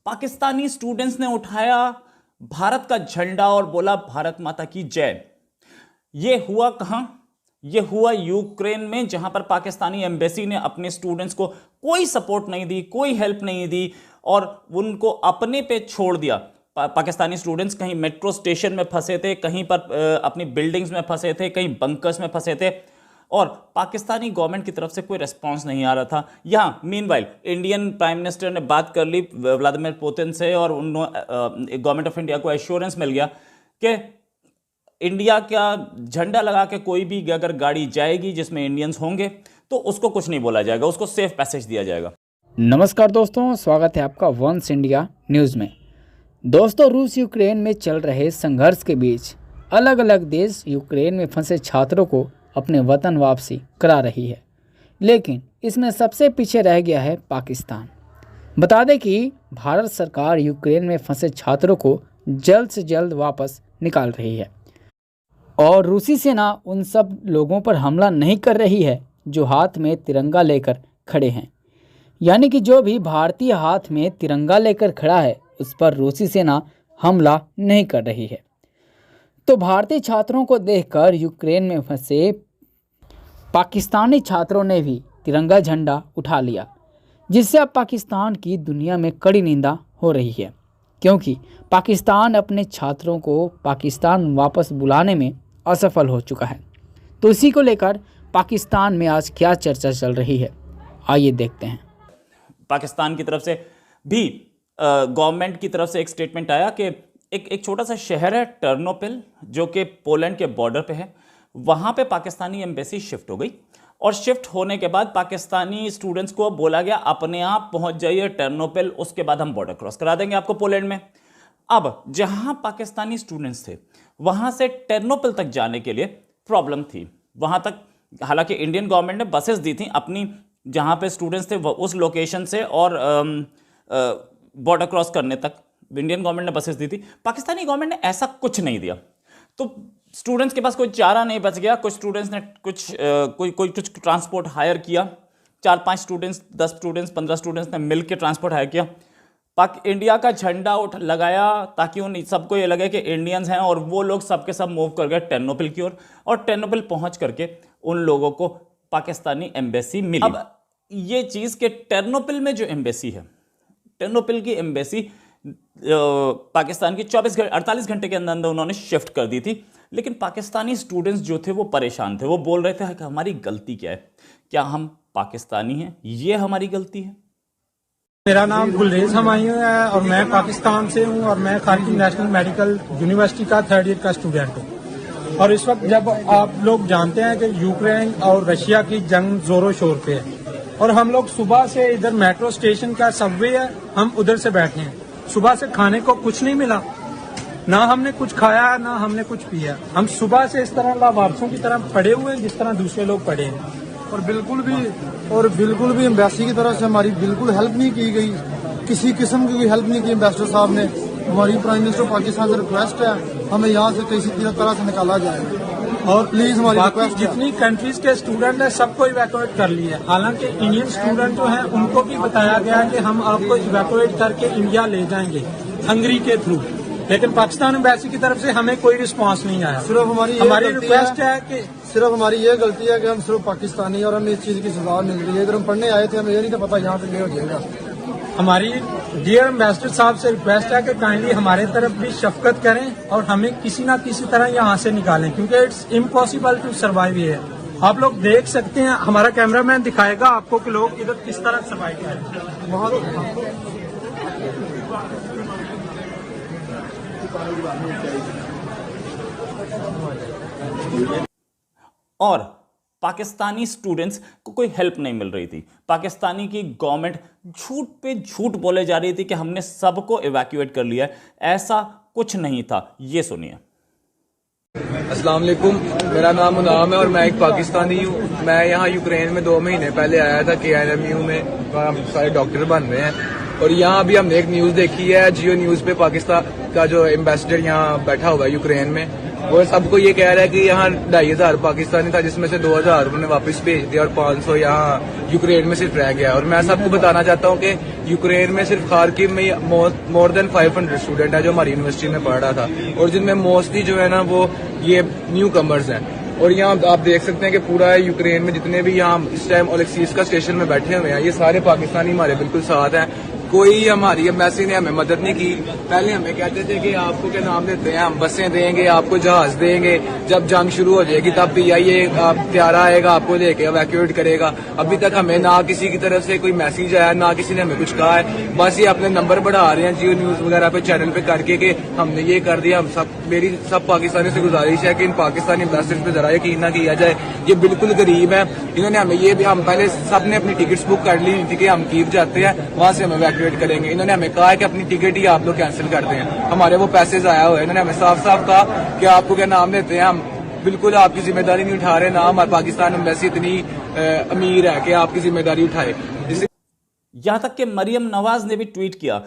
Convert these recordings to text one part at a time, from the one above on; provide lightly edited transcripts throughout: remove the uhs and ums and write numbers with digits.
Pakistani students ने उठाया भारत का झंडा और बोला भारत माता की जय। यह हुआ कहां? यह हुआ यूक्रेन में, जहां पर पाकिस्तानी एम्बेसी ने अपने स्टूडेंट्स को कोई सपोर्ट नहीं दी, कोई हेल्प नहीं दी और उनको अपने पे छोड़ दिया। पाकिस्तानी स्टूडेंट्स कहीं मेट्रो स्टेशन में फंसे थे, कहीं पर अपनी बिल्डिंग्स में फंसे थे, कहीं बंकर्स में फंसे थे और पाकिस्तानी गवर्नमेंट की तरफ से कोई रिस्पांस नहीं आ रहा था। यहाँ मीनवाइल इंडियन प्राइम मिनिस्टर ने बात कर ली व्लादिमीर पुतिन से और गवर्नमेंट ऑफ इंडिया को एश्योरेंस मिल गया कि इंडिया का झंडा लगा के कोई भी अगर गाड़ी जाएगी जिसमें इंडियंस होंगे तो उसको कुछ नहीं बोला जाएगा, उसको सेफ पैसेज दिया जाएगा। नमस्कार दोस्तों, स्वागत है आपका वंस इंडिया न्यूज़ में। दोस्तों, रूस यूक्रेन में चल रहे संघर्ष के बीच अलग अलग देश यूक्रेन में फंसे छात्रों को अपने वतन वापसी करा रही है, लेकिन इसमें सबसे पीछे रह गया है पाकिस्तान। बता दें कि भारत सरकार यूक्रेन में फंसे छात्रों को जल्द से जल्द वापस निकाल रही है और रूसी सेना उन सब लोगों पर हमला नहीं कर रही है जो हाथ में तिरंगा लेकर खड़े हैं। यानी कि जो भी भारतीय हाथ में तिरंगा लेकर खड़ा है उस पर रूसी सेना हमला नहीं कर रही है। तो भारतीय छात्रों को देखकर यूक्रेन में फंसे पाकिस्तानी छात्रों ने भी तिरंगा झंडा उठा लिया, जिससे अब पाकिस्तान की दुनिया में कड़ी निंदा हो रही है, क्योंकि पाकिस्तान अपने छात्रों को पाकिस्तान वापस बुलाने में असफल हो चुका है। तो इसी को लेकर पाकिस्तान में आज क्या चर्चा चल रही है, आइए देखते हैं। पाकिस्तान की तरफ से भी गवर्नमेंट की तरफ से एक स्टेटमेंट आया कि एक छोटा सा शहर है टर्नोपिल, जो कि पोलैंड के बॉर्डर पे है। वहाँ पे पाकिस्तानी एम्बेसी शिफ्ट हो गई और शिफ्ट होने के बाद पाकिस्तानी स्टूडेंट्स को बोला गया अपने आप पहुँच जाइए टर्नोपिल, उसके बाद हम बॉर्डर क्रॉस करा देंगे आपको पोलैंड में। अब जहाँ पाकिस्तानी स्टूडेंट्स थे वहाँ से टर्नोपिल तक जाने के लिए प्रॉब्लम थी। वहाँ तक हालांकि इंडियन गवर्नमेंट ने बसेस दी थी अपनी, जहाँ पे स्टूडेंट्स थे उस लोकेशन से और बॉर्डर क्रॉस करने तक इंडियन गवर्नमेंट ने बसेस दी थी। पाकिस्तानी गवर्नमेंट ने ऐसा कुछ नहीं दिया, तो स्टूडेंट्स के पास कोई चारा नहीं बच गया। कुछ स्टूडेंट्स ने कुछ ट्रांसपोर्ट हायर किया, 4-5 स्टूडेंट्स, 10 स्टूडेंट्स, 15 स्टूडेंट्स ने मिलकर ट्रांसपोर्ट हायर किया। इंडिया का झंडा लगाया ताकि उन सबको ये लगे कि इंडियंस हैं और वो लोग सबके सब मूव कर गए टर्नोपिल की ओर और टर्नोपिल पहुंच करके उन लोगों को पाकिस्तानी एम्बेसी मिली। अब ये चीज़ कि टर्नोपिल में जो एम्बेसी है, टर्नोपिल की एम्बेसी पाकिस्तान की 48 घंटे के अंदर अंदर उन्होंने शिफ्ट कर दी थी। लेकिन पाकिस्तानी स्टूडेंट्स जो थे वो परेशान थे, वो बोल रहे थे कि हमारी गलती क्या है, क्या हम पाकिस्तानी हैं, ये हमारी गलती है। मेरा नाम गुलरेज हमायूं है और मैं पाकिस्तान से हूं और मैं खारकी नेशनल मेडिकल यूनिवर्सिटी का 3rd ईयर का स्टूडेंट हूं। और इस वक्त जब आप लोग जानते हैं कि यूक्रेन और रशिया की जंग जोरों शोर पे है और हम लोग सुबह से इधर मेट्रो स्टेशन का सबवे है, हम उधर से बैठे हैं। सुबह से खाने को कुछ नहीं मिला, ना हमने कुछ खाया ना हमने कुछ पिया। हम सुबह से इस तरह लावारसों की तरह पड़े हुए हैं जिस तरह दूसरे लोग पड़े हैं और बिल्कुल भी एम्बेसी की तरफ से हमारी बिल्कुल हेल्प नहीं की गई, किसी किस्म की कोई हेल्प नहीं की एम्बेसडर साहब ने। हमारी प्राइम मिनिस्टर पाकिस्तान से रिक्वेस्ट है हमें यहाँ से किसी तरह से निकाला जाए और प्लीज हमारी रिक्वेस्ट। जितनी कंट्रीज के स्टूडेंट है सबको इवैक्यूएट कर लिया है। हालांकि इंडियन स्टूडेंट जो है उनको भी बताया गया कि हम आपको इवैक्यूएट करके इंडिया ले जाएंगे हंगरी के थ्रू, लेकिन पाकिस्तान एम्बेसी की तरफ से हमें कोई रिस्पांस नहीं आया। सिर्फ हमारी रिक्वेस्ट है कि सिर्फ हमारी ये गलती है कि हम सिर्फ पाकिस्तानी और हमें इस चीज की सजा मिल रही है। अगर हम पढ़ने आए थे हमें ये नहीं था पता यहाँ पे ले हो जाएगा। हमारी डियर एम्बेसडर साहब से रिक्वेस्ट है कि काइंडली हमारे तरफ भी शफकत करें और हमें किसी न किसी तरह यहाँ से निकालें, क्योंकि it's impossible to survive here. आप लोग देख सकते हैं, हमारा कैमरामैन दिखाएगा आपको कि लोग इधर किस तरह सर्वाइव करें। और पाकिस्तानी स्टूडेंट्स को कोई हेल्प नहीं मिल रही थी। पाकिस्तानी की गवर्नमेंट झूठ पे झूठ बोले जा रही थी कि हमने सबको इवैक्यूएट कर लिया है, ऐसा कुछ नहीं था। ये सुनिए। अस्सलाम वालेकुम, मेरा नाम मुनाम है और मैं एक पाकिस्तानी हूँ। मैं यहाँ यूक्रेन में 2 महीने पहले आया था KNMU में, हम सारे डॉक्टर बन रहे हैं और यहाँ अभी हमने एक न्यूज़ देखी है, जियो न्यूज़ पे पाकिस्तान का जो एम्बेसडर यहाँ बैठा हुआ है यूक्रेन में, और सबको ये कह रहा है कि यहाँ 2,500 पाकिस्तानी था, जिसमें से 2,000 उन्होंने वापस भेज दिया और 500 यहाँ यूक्रेन में सिर्फ रह गया। और मैं सबको बताना चाहता हूँ कि यूक्रेन में सिर्फ खार्किव में मोर देन 500 स्टूडेंट है जो हमारी यूनिवर्सिटी में पढ़ रहा था, और जिनमें मोस्टली जो है ना वो ये न्यू कमर्स हैं। और यहाँ आप देख सकते हैं कि पूरा यूक्रेन में जितने भी यहाँ इस टाइम ओलेक्सीवका स्टेशन में बैठे हुए हैं, ये सारे पाकिस्तानी हमारे बिल्कुल साथ हैं। कोई हमारी एम्बेसी ने हमें मदद नहीं की। पहले हमें कहते थे कि आपको क्या नाम देते हैं, हम बसें देंगे, आपको जहाज देंगे, जब जंग शुरू हो जाएगी तब PIA त्यारा आएगा आपको लेके इवैक्यूएट करेगा। अभी तक हमें ना किसी की तरफ से कोई मैसेज आया, ना किसी ने हमें कुछ कहा है। बस ये अपने नंबर बढ़ा रहे हैं जियो न्यूज वगैरह पे चैनल पे करके कि हमने ये कर दिया। मेरी सब पाकिस्तानी से गुजारिश है कि इन पाकिस्तानी एम्बेसडर्स पे जरा यकीन ना किया जाए, ये बिल्कुल गरीब है। इन्होंने हमें ये भी, हम पहले सबने अपनी टिकट्स बुक कर ली थी कि हम कीव जाते हैं, वहां से हम इवैक्यूएट करेंगे। इन्होंने हमें कहा है कि अपनी टिकट ही आप लोग कैंसिल कर दें, हमारे वो पैसे आया हुआ है। इन्होंने हमें साफ साफ कहा कि आपको क्या नाम देते हैं, हम बिल्कुल आपकी जिम्मेदारी नहीं उठा रहे, ना हमारे पाकिस्तान एम्बेसी इतनी अमीर है कि आपकी जिम्मेदारी उठाए। यहां तक कि मरियम नवाज ने भी ट्वीट किया,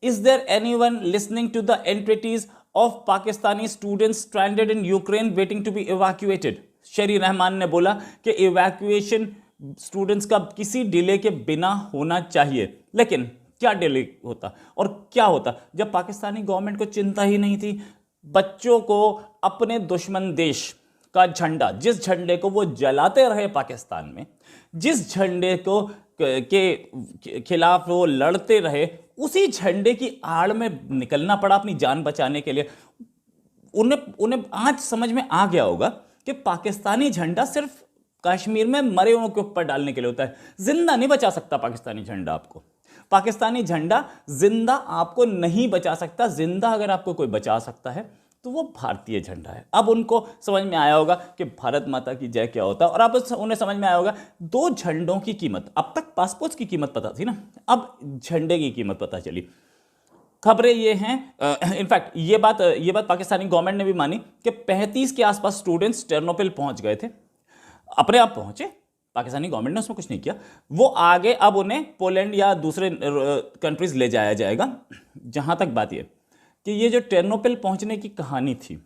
is there anyone listening to the entities of Pakistani students stranded in Ukraine waiting to be evacuated. Sherry Rehman ने बोला कि इवैक्यूएशन स्टूडेंट्स का किसी डिले के बिना होना चाहिए। लेकिन क्या डिले होता और क्या होता जब पाकिस्तानी गवर्नमेंट को चिंता ही नहीं थी। बच्चों को अपने दुश्मन देश का झंडा, जिस झंडे को वो जलाते रहे पाकिस्तान में, जिस झंडे को के खिलाफ वो लड़ते रहे, उसी झंडे की आड़ में निकलना पड़ा अपनी जान बचाने के लिए। उन्हें आज समझ में आ गया होगा कि पाकिस्तानी झंडा सिर्फ कश्मीर में मरे हुओं के ऊपर डालने के लिए होता है। जिंदा नहीं बचा सकता पाकिस्तानी झंडा आपको। पाकिस्तानी झंडा जिंदा आपको नहीं बचा सकता। जिंदा अगर आपको कोई बचा सकता है तो वो भारतीय झंडा है। अब उनको समझ में आया होगा कि भारत माता की जय क्या होता है, और अब उन्हें समझ में आया होगा दो झंडों की कीमत। अब तक पासपोर्ट की कीमत पता थी ना, अब झंडे की कीमत पता चली। खबरें ये हैं, इनफैक्ट ये बात पाकिस्तानी गवर्नमेंट ने भी मानी कि 35 के आसपास स्टूडेंट्स टर्नोपिल पहुंच गए थे, अपने आप पहुंचे। पाकिस्तानी गवर्नमेंट ने उसमें कुछ नहीं किया। वो आगे अब उन्हें पोलैंड या दूसरे कंट्रीज ले जाया जाएगा। जहां तक बात यह कि ये जो टर्नोपिल पहुंचने की कहानी थी,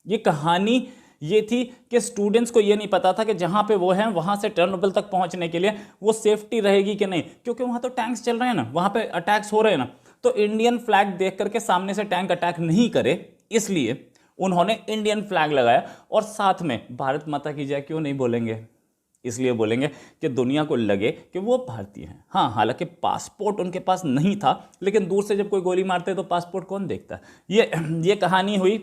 ये कहानी ये थी कि स्टूडेंट्स को ये नहीं पता था कि जहां पे वो हैं वहां से टर्नोपिल तक पहुंचने के लिए वो सेफ्टी रहेगी कि नहीं, क्योंकि वहां तो टैंक्स चल रहे हैं ना, वहां पे अटैक्स हो रहे हैं ना। तो इंडियन फ्लैग देख करके सामने से टैंक अटैक नहीं करे, इसलिए उन्होंने इंडियन फ्लैग लगाया। और साथ में भारत माता की जय क्यों नहीं बोलेंगे, इसलिए बोलेंगे कि दुनिया को लगे कि वो भारतीय हैं। हाँ, हालांकि पासपोर्ट उनके पास नहीं था, लेकिन दूर से जब कोई गोली मारते तो पासपोर्ट कौन देखता है। ये कहानी हुई।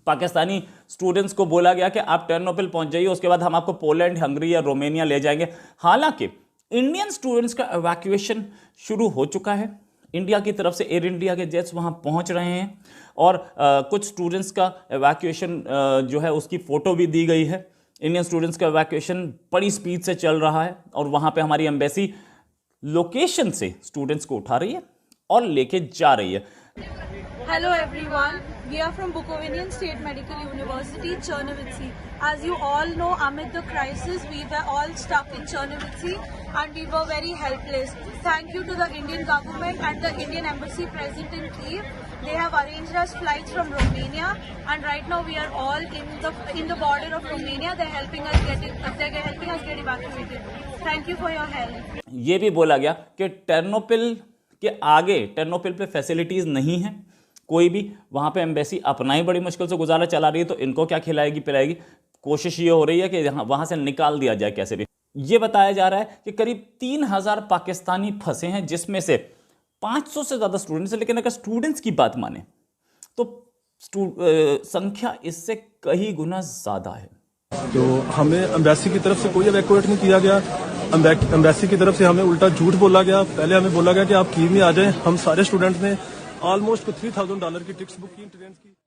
पाकिस्तानी स्टूडेंट्स को बोला गया कि आप टर्नोपिल पहुंच जाइए, उसके बाद हम आपको पोलैंड, हंगरी या रोमानिया ले जाएंगे। हालांकि इंडियन स्टूडेंट्स का इवैक्यूएशन शुरू हो चुका है। इंडिया की तरफ से एयर इंडिया के जेट्स वहां पहुंच रहे हैं, और कुछ स्टूडेंट्स का इवैक्यूएशन जो है उसकी फ़ोटो भी दी गई है। इंडियन स्टूडेंट्स का इवैक्यूएशन बड़ी स्पीड से चल रहा है, और वहां पे हमारी एम्बेसी लोकेशन से स्टूडेंट्स को उठा रही है और लेके जा रही है। Hello everyone, we are from Bukovinian State Medical University, Chernivtsi. As you all know, amid the crisis, we were all stuck in Chernivtsi and we were very helpless. Thank you to the Indian government and the Indian Embassy present in Kyiv. They have arranged us flights from Romania, and right now we are all in the border of Romania. They're helping us get evacuated. Thank you for your help. ये भी बोला गया कि Ternopil के आगे, Ternopil पे facilities नहीं है कोई भी। वहाँ पे एम्बेसी अपना ही बड़ी मुश्किल से गुजारा चला रही है, तो इनको क्या खिलाएगी पिलाएगी। कोशिश ये हो रही है कि वहाँ से निकाल दिया जाए कैसे भी। ये बताया जा रहा है कि करीब 3,000 पाकिस्तानी फंसे हैं, जिसमें से 500 से ज़्यादा स्टूडेंट्स हैं। लेकिन अगर स्टूडेंट्स की बात माने तो संख्या इससे कई गुना ज़्यादा है। तो हमें एम्बेसी की तरफ से कोई इवैक्यूएट नहीं किया गया। एम्बेसी की तरफ से हमें उल्टा झूठ बोला गया। पहले हमें बोला गया कि आप कीव में आ जाएं। हम सारे स्टूडेंट्स ने ऑलमोस्ट $3,000 की टिकट्स बुक की ट्रेन की।